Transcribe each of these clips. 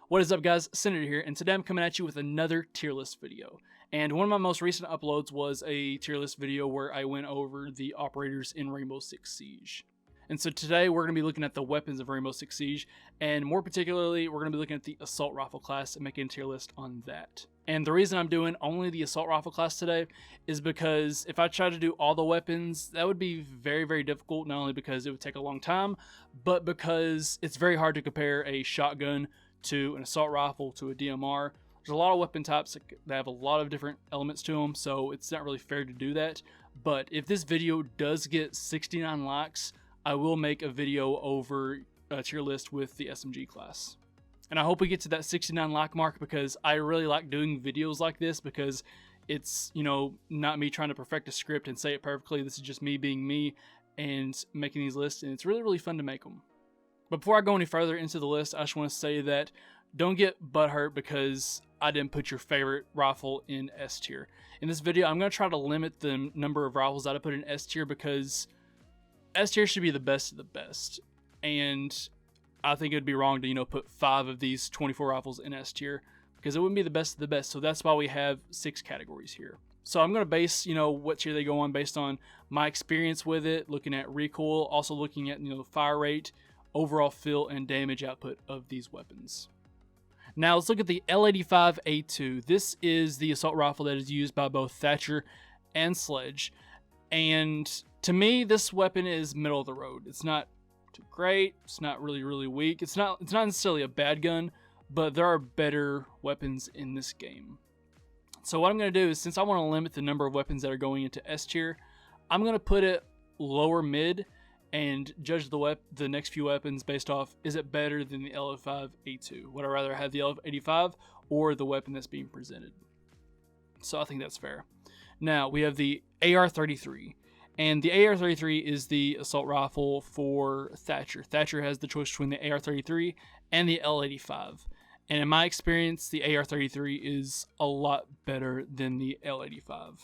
What is up, guys? Senator here, and today I'm coming at you with another tier list video. And one of my most recent uploads was a tier list video where I went over the operators in Rainbow Six Siege. And so today we're going to be looking at the weapons of Rainbow Six Siege, and more particularly, we're going to be looking at the Assault Rifle class and making a tier list on that. And the reason I'm doing only the Assault Rifle class today is because if I try to do all the weapons, that would be very, very difficult, not only because it would take a long time, but because it's very hard to compare a shotgun to an assault rifle to a DMR. There's a lot of weapon types that have a lot of different elements to them, so it's not really fair to do that. But if this video does get 69 likes, I will make a video over a tier list with the SMG class. And I hope we get to that 69 like mark, because I really like doing videos like this, because it's, you know, not me trying to perfect a script and say it perfectly. This is just me being me and making these lists, and it's really, really fun to make them. But before I go any further into the list, I just want to say that don't get butthurt because I didn't put your favorite rifle in S tier. In this video, I'm going to try to limit the number of rifles that I put in S tier, because S tier should be the best of the best. And I think it would be wrong to, put 5 of these 24 rifles in S tier, because it wouldn't be the best of the best. So that's why we have 6 categories here. So I'm going to base, what tier they go on based on my experience with it, looking at recoil, also looking at, fire rate, overall feel, and damage output of these weapons. Now let's look at the L85A2. This is the assault rifle that is used by both Thatcher and Sledge. And to me, this weapon is middle of the road. It's not too great. It's not really, really weak. It's not necessarily a bad gun, but there are better weapons in this game. So what I'm going to do is, since I want to limit the number of weapons that are going into S tier, I'm going to put it lower mid and judge the next few weapons based off, is it better than the L85A2? Would I rather have the L85 or the weapon that's being presented? So I think that's fair. Now we have the AR-33, and the AR-33 is the assault rifle for Thatcher. Thatcher has the choice between the AR-33 and the L85. And in my experience, the AR-33 is a lot better than the L85.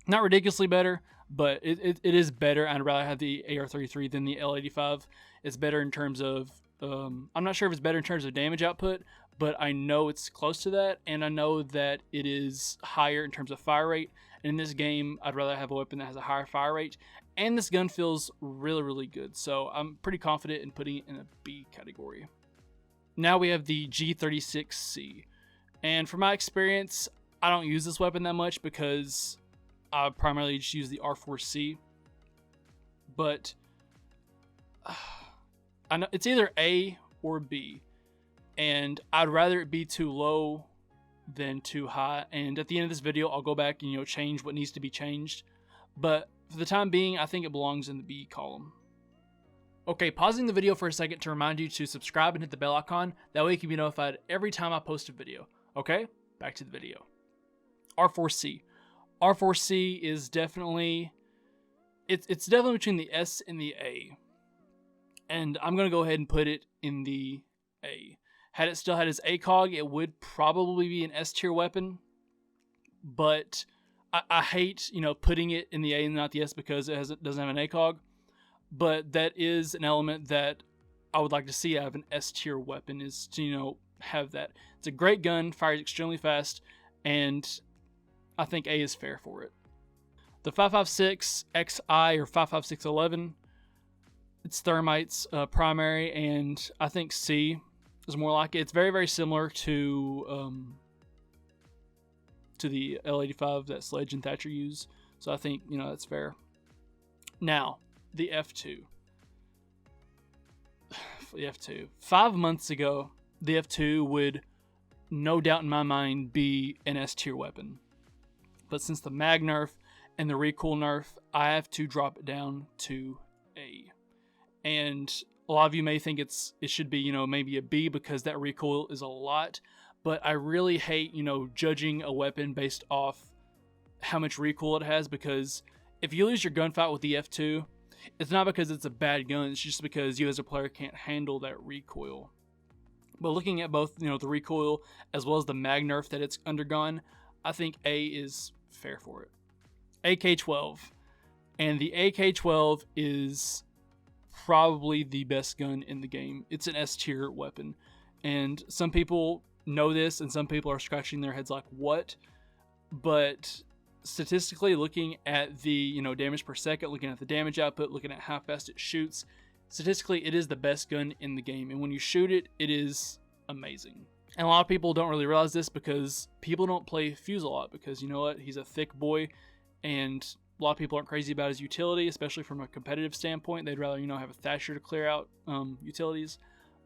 Not ridiculously better, but it is better. I'd rather have the AR-33 than the L85. It's better in terms of, I'm not sure if it's better in terms of damage output, but I know it's close to that, and I know that it is higher in terms of fire rate. And in this game, I'd rather have a weapon that has a higher fire rate, and this gun feels really, really good. So I'm pretty confident in putting it in a B category. Now we have the G36C, and from my experience, I don't use this weapon that much because I primarily just use the R4C, but I know it's either A or B, and I'd rather it be too low than too high. And at the end of this video, I'll go back and change what needs to be changed, but for the time being, I think it belongs in the B column. Okay, pausing the video for a second to remind you to subscribe and hit the bell icon. That way you can be notified every time I post a video. Okay, back to the video. R4C. R4C is definitely, it's definitely between the S and the A. And I'm going to go ahead and put it in the A. Had it still had its ACOG, it would probably be an S tier weapon. But I hate, putting it in the A and not the S because it doesn't have an ACOG. But that is an element that I would like to see out of an S tier weapon, is to, have that. It's a great gun, fires extremely fast, and I think A is fair for it. The 5.56 XI or 5.5611, it's Thermite's primary, and I think C is more like it. It's very, very similar to the L85 that Sledge and Thatcher use, so I think that's fair. Now the F2. The F2. 5 months ago, the F2 would, no doubt in my mind, be an S tier weapon. But since the mag nerf and the recoil nerf, I have to drop it down to A. And a lot of you may think it should be, maybe a B because that recoil is a lot. But I really hate, judging a weapon based off how much recoil it has, because if you lose your gunfight with the F2, it's not because it's a bad gun, it's just because you as a player can't handle that recoil. But looking at both, the recoil as well as the mag nerf that it's undergone, I think A is fair for it. AK-12. And the AK-12 is probably the best gun in the game. It's an S tier weapon. And some people know this, and some people are scratching their heads like, what? But statistically, looking at the damage per second, looking at the damage output, looking at how fast it shoots, statistically, it is the best gun in the game. And when you shoot it, it is amazing. And a lot of people don't really realize this because people don't play Fuse a lot, because you know what? He's a thick boy, and a lot of people aren't crazy about his utility, especially from a competitive standpoint. They'd rather, have a Thatcher to clear out utilities.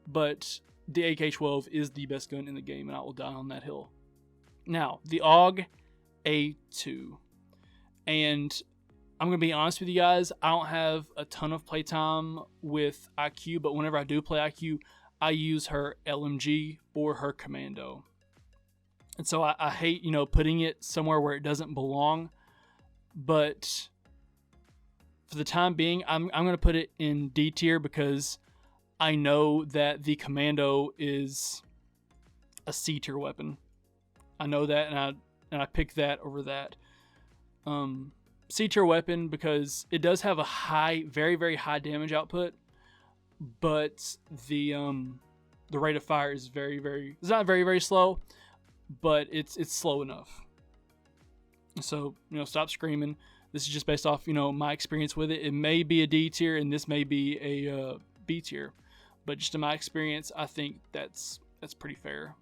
But the AK-12 is the best gun in the game, and I will die on that hill. Now, the AUG A2. And I'm going to be honest with you guys, I don't have a ton of playtime with IQ, but whenever I do play IQ, I use her LMG or her Commando. And so I hate, putting it somewhere where it doesn't belong. But for the time being, I'm going to put it in D tier because I know that the Commando is a C tier weapon. I know that, and I picked that over that. C tier weapon because it does have a high, very, very high damage output, but the rate of fire is very, very, it's not very, very slow, but it's slow enough. So, stop screaming. This is just based off, my experience with it. It may be a D tier and this may be a B tier, but just in my experience, I think that's pretty fair.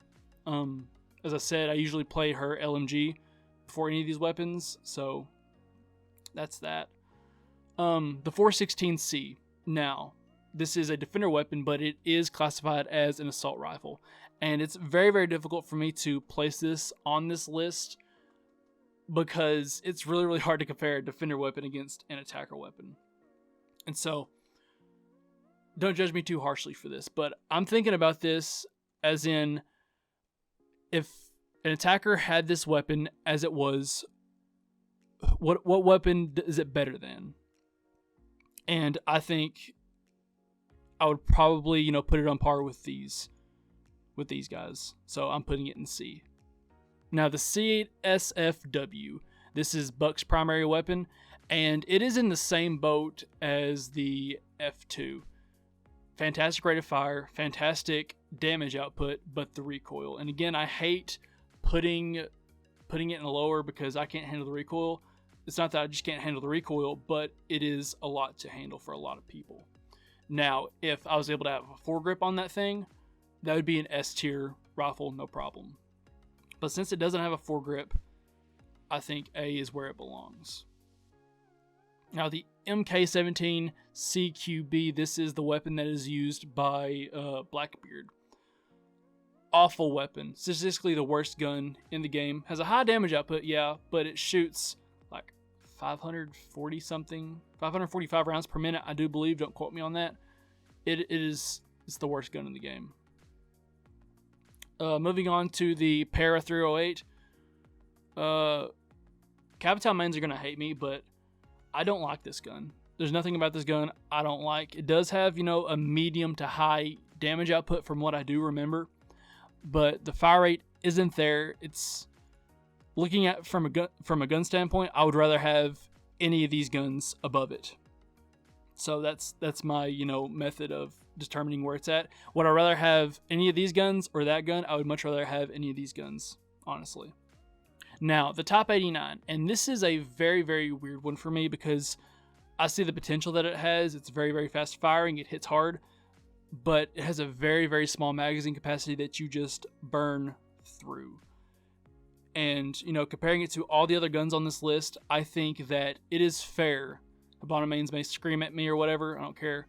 As I said, I usually play her LMG before any of these weapons, so that's that. The 416C. Now, this is a defender weapon, but it is classified as an assault rifle, and it's very, very difficult for me to place this on this list because it's really, really hard to compare a defender weapon against an attacker weapon. And so, don't judge me too harshly for this, but I'm thinking about this as in, if an attacker had this weapon as it was, what weapon is it better than? And I think I would probably, put it on par with these guys. So I'm putting it in C. Now the C8SFW, this is Buck's primary weapon, and it is in the same boat as the F2. Fantastic rate of fire, fantastic damage output, but the recoil. And again, I hate putting it in the lower because I can't handle the recoil. It's not that I just can't handle the recoil, but it is a lot to handle for a lot of people. Now, if I was able to have a foregrip on that thing, that would be an S tier rifle, no problem. But since it doesn't have a foregrip, I think A is where it belongs. Now, the MK17 CQB, this is the weapon that is used by Blackbeard. Awful weapon. Statistically the worst gun in the game. Has a high damage output, yeah, but it shoots like 545 rounds per minute, I do believe. Don't quote me on that. It's the worst gun in the game. Moving on to the Para 308. Capital mains are going to hate me, but I don't like this gun. There's nothing about this gun I don't like. It does have, a medium to high damage output from what I do remember, but the fire rate isn't there. It's looking at from a gun standpoint, I would rather have any of these guns above it. So that's my, method of determining where it's at. Would I rather have any of these guns or that gun? I would much rather have any of these guns, honestly. Now, the Top 89, and this is a very, very weird one for me because I see the potential that it has. It's very, very fast firing. It hits hard, but it has a very, very small magazine capacity that you just burn through. And, comparing it to all the other guns on this list, I think that it is fair. Habana mains may scream at me or whatever. I don't care.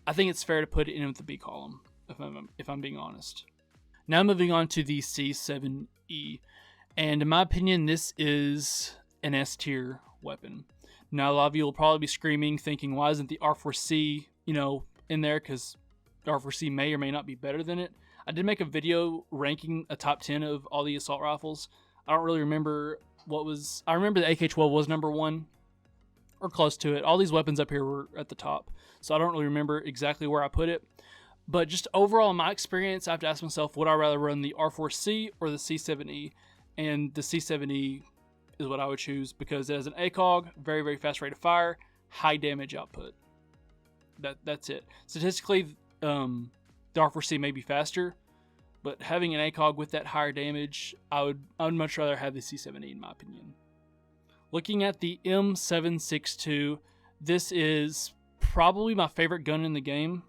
I think it's fair to put it in with the B column, if I'm being honest. Now moving on to the C7E. And in my opinion, this is an S tier weapon. Now, a lot of you will probably be screaming, thinking, why isn't the R4C, in there? Because the R4C may or may not be better than it. I did make a video ranking a top 10 of all the assault rifles. I don't really remember I remember the AK-12 was number 1, or close to it. All these weapons up here were at the top, so I don't really remember exactly where I put it. But just overall, in my experience, I have to ask myself, would I rather run the R4C or the C7E? And the C7E is what I would choose because it has an ACOG, very, very fast rate of fire, high damage output. That's it. Statistically, the R4C may be faster, But having an ACOG with that higher damage, I would much rather have the C70 in my opinion. Looking at the M762, this is probably my favorite gun in the game.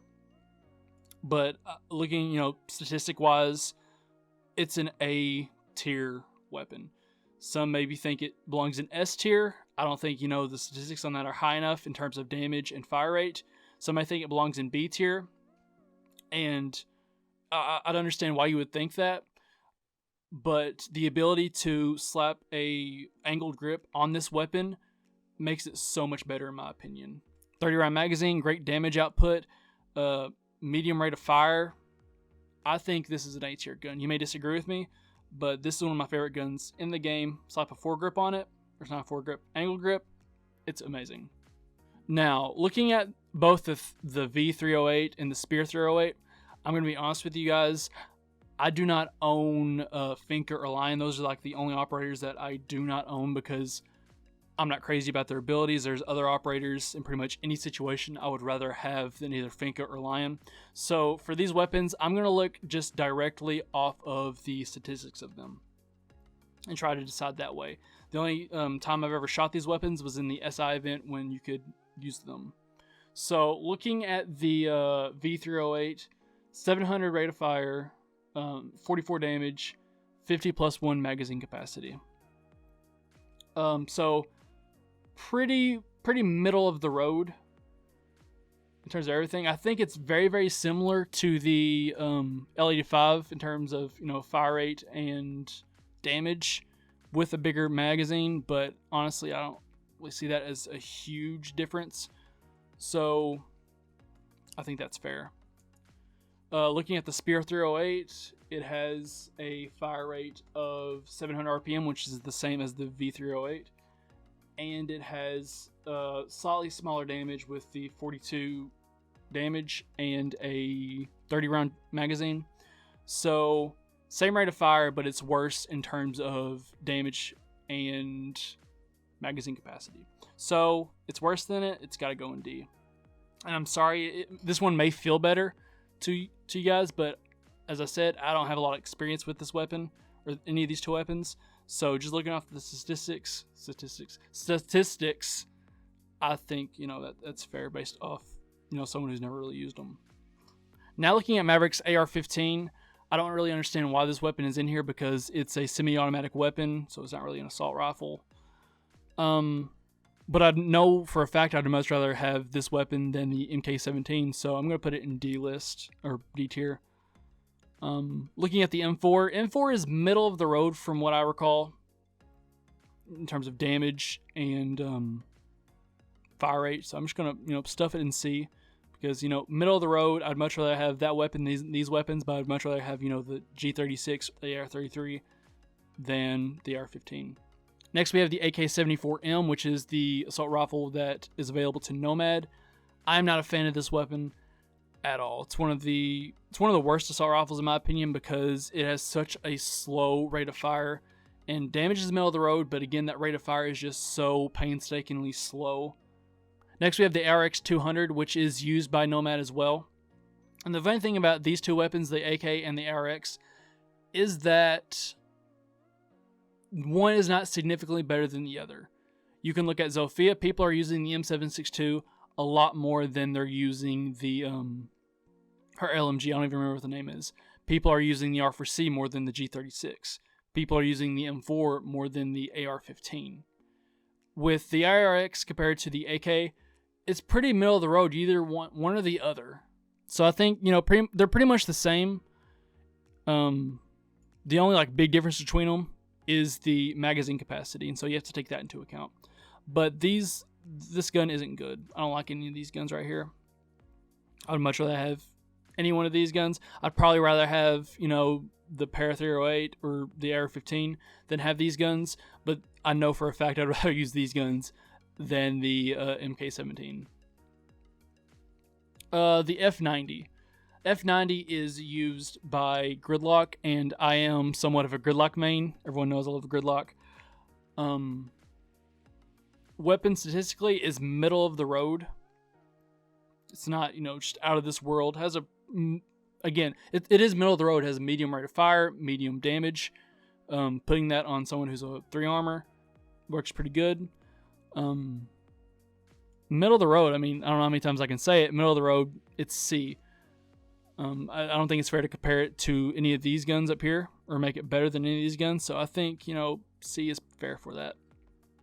But looking, statistic-wise, it's an A tier weapon. Some maybe think it belongs in S tier. I don't think, the statistics on that are high enough in terms of damage and fire rate. Some might think it belongs in B tier. And I'd understand why you would think that. But the ability to slap a angled grip on this weapon makes it so much better in my opinion. 30 round magazine, great damage output, medium rate of fire. I think this is an A tier gun. You may disagree with me, but this is one of my favorite guns in the game. Slap a foregrip on it. There's not a foregrip, angle grip. It's amazing. Now, looking at both the V308 and the Spear 308, I'm going to be honest with you guys. I do not own Finka or Lion. Those are like the only operators that I do not own because I'm not crazy about their abilities. There's other operators in pretty much any situation I would rather have than either Finka or Lion. So for these weapons, I'm going to look just directly off of the statistics of them and try to decide that way. The only time I've ever shot these weapons was in the SI event when you could use them. So looking at the V308, 700 rate of fire, 44 damage, 50 plus 1 magazine capacity. So pretty middle of the road in terms of everything. I think it's very, very similar to the L85 in terms of fire rate and damage with a bigger magazine, but honestly I don't really see that as a huge difference, so I think that's fair. Looking at the Spear 308, it has a fire rate of 700 RPM, which is the same as the V308, and it has slightly smaller damage with the 42 damage and a 30 round magazine. So same rate of fire, but it's worse in terms of damage and magazine capacity. So it's worse than it. It's got to go in D. And I'm sorry, this one may feel better to you guys, but as I said, I don't have a lot of experience with this weapon or any of these two weapons. So just looking off the statistics, I think that's fair based off someone who's never really used them. Now looking at Maverick's AR-15, I don't really understand why this weapon is in here because it's a semi-automatic weapon, so it's not really an assault rifle. But I know for a fact I'd much rather have this weapon than the MK17, so I'm going to put it in D list, or D tier. Looking at the M4 is middle of the road from what I recall in terms of damage and fire rate, so I'm just going to stuff it in C. Because, middle of the road, I'd much rather have that weapon, these weapons, but I'd much rather have, the G36, the AR-33, than the AR-15. Next, we have the AK-74M, which is the assault rifle that is available to Nomad. I'm not a fan of this weapon at all. It's one of the worst assault rifles in my opinion because it has such a slow rate of fire, and damage is middle of the road, but again, that rate of fire is just so painstakingly slow. Next, we have the RX200, which is used by Nomad as well. And the funny thing about these two weapons, the AK and the RX, is that one is not significantly better than the other. You can look at Zofia. People are using the M762 a lot more than they're using the her LMG. I don't even remember what the name is. People are using the R4C more than the G36. People are using the M4 more than the AR-15. With the IRX compared to the AK, it's pretty middle of the road. You either want one or the other. So I think, they're pretty much the same. The only big difference between them is the magazine capacity, and so you have to take that into account. But this gun isn't good. I don't like any of these guns right here. I would much rather have any one of these guns. I'd probably rather have, the Para 308 or the AR-15 than have these guns, but I know for a fact I'd rather use these guns than the MK17. The F90. F90 is used by Gridlock, and I am somewhat of a Gridlock main. Everyone knows I love Gridlock. Weapon statistically is middle of the road. It's not, just out of this world. Has again, it is middle of the road. It has a medium rate of fire, medium damage. Putting that on someone who's a 3 armor works pretty good. Middle of the road, I mean, I don't know how many times I can say it. Middle of the road, it's C. I don't think it's fair to compare it to any of these guns up here or make it better than any of these guns. So I think, C is fair for that.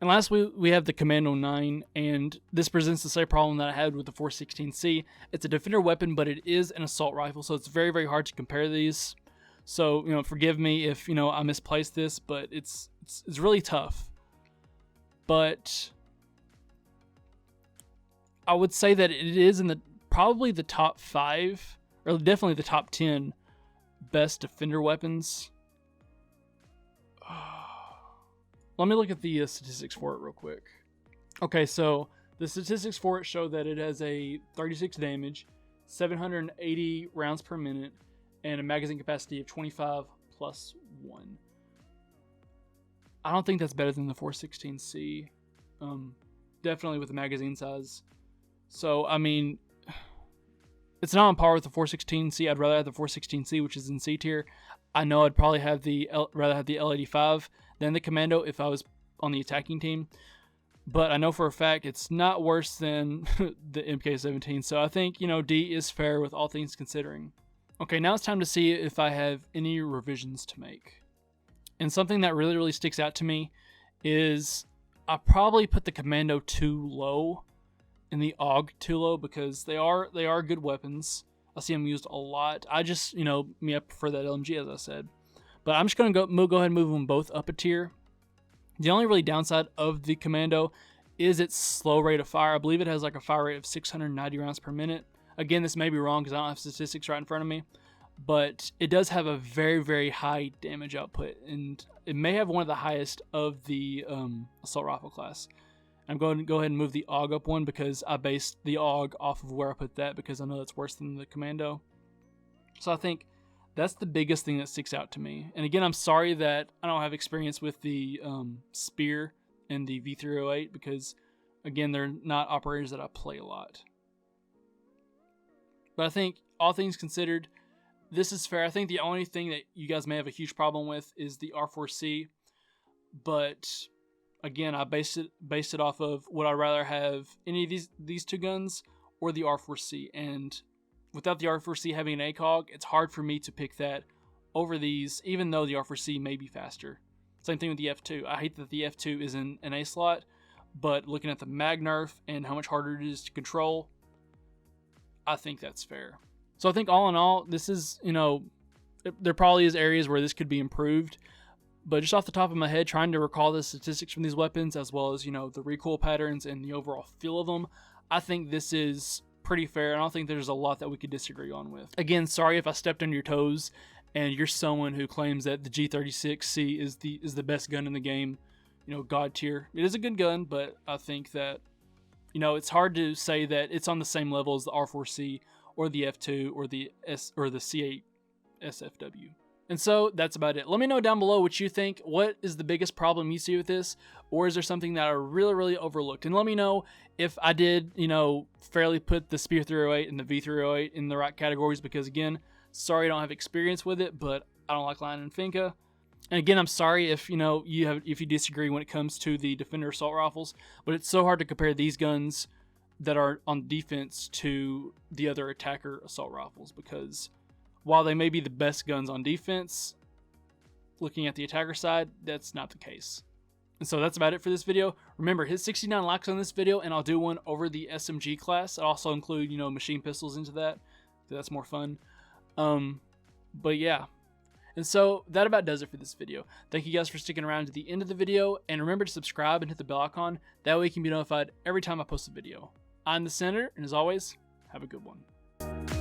And last, we have the Commando 9, and this presents the same problem that I had with the 416C. It's a defender weapon, but it is an assault rifle, so it's very, very hard to compare these. So, forgive me if, I misplaced this, but it's really tough. But I would say that it is in probably the top 5, or definitely the top 10 best defender weapons. Let me look at the statistics for it real quick. Okay, so the statistics for it show that it has a 36 damage, 780 rounds per minute, and a magazine capacity of 25 plus 1. I don't think that's better than the 416C. Definitely with the magazine size. So, I mean, it's not on par with the 416C. I'd rather have the 416C, which is in C tier. I know I'd probably have rather have the L85 than the Commando if I was on the attacking team. But I know for a fact it's not worse than the MK17. So I think, D is fair with all things considering. Okay, now it's time to see if I have any revisions to make. And something that really, really sticks out to me is I probably put the Commando too low and the AUG too low because they are good weapons. I see them used a lot. I just, I prefer that LMG, as I said. But I'm just going to go ahead and move them both up a tier. The only really downside of the Commando is its slow rate of fire. I believe it has like a fire rate of 690 rounds per minute. Again, this may be wrong because I don't have statistics right in front of me. But it does have a very, very high damage output. And it may have one of the highest of the assault rifle class. I'm going to go ahead and move the AUG up one because I based the AUG off of where I put that because I know that's worse than the Commando. So I think that's the biggest thing that sticks out to me. And again, I'm sorry that I don't have experience with the Spear and the V308 because, again, they're not operators that I play a lot. But I think, all things considered, this is fair. I think the only thing that you guys may have a huge problem with is the R4C. But again, I based it off of would I rather have any of these two guns or the R4C. And without the R4C having an ACOG, it's hard for me to pick that over these, even though the R4C may be faster. Same thing with the F2. I hate that the F2 is in an A slot, but looking at the mag nerf and how much harder it is to control, I think that's fair. So I think all in all, this is, there probably is areas where this could be improved, but just off the top of my head, trying to recall the statistics from these weapons, as well as, the recoil patterns and the overall feel of them, I think this is pretty fair. I don't think there's a lot that we could disagree on with. Again, sorry if I stepped on your toes and you're someone who claims that the G36C is the best gun in the game, God tier. It is a good gun, but I think that, it's hard to say that it's on the same level as the R4C or the F2 or the C8 SFW. And so that's about it. Let me know down below what you think. What is the biggest problem you see with this? Or is there something that I really, really overlooked? And let me know if I did, fairly put the Spear 308 and the V308 in the right categories, because again, sorry I don't have experience with it, but I don't like lying in Finca. And again, I'm sorry if if you disagree when it comes to the Defender assault rifles, but it's so hard to compare these guns that are on defense to the other attacker assault rifles, because while they may be the best guns on defense, looking at the attacker side, that's not the case. And so that's about it for this video. Remember, hit 69 likes on this video and I'll do one over the SMG class. I'll also include, machine pistols into that. That's more fun. But yeah. And so that about does it for this video. Thank you guys for sticking around to the end of the video. And remember to subscribe and hit the bell icon. That way you can be notified every time I post a video. I'm the Senator, and as always, have a good one.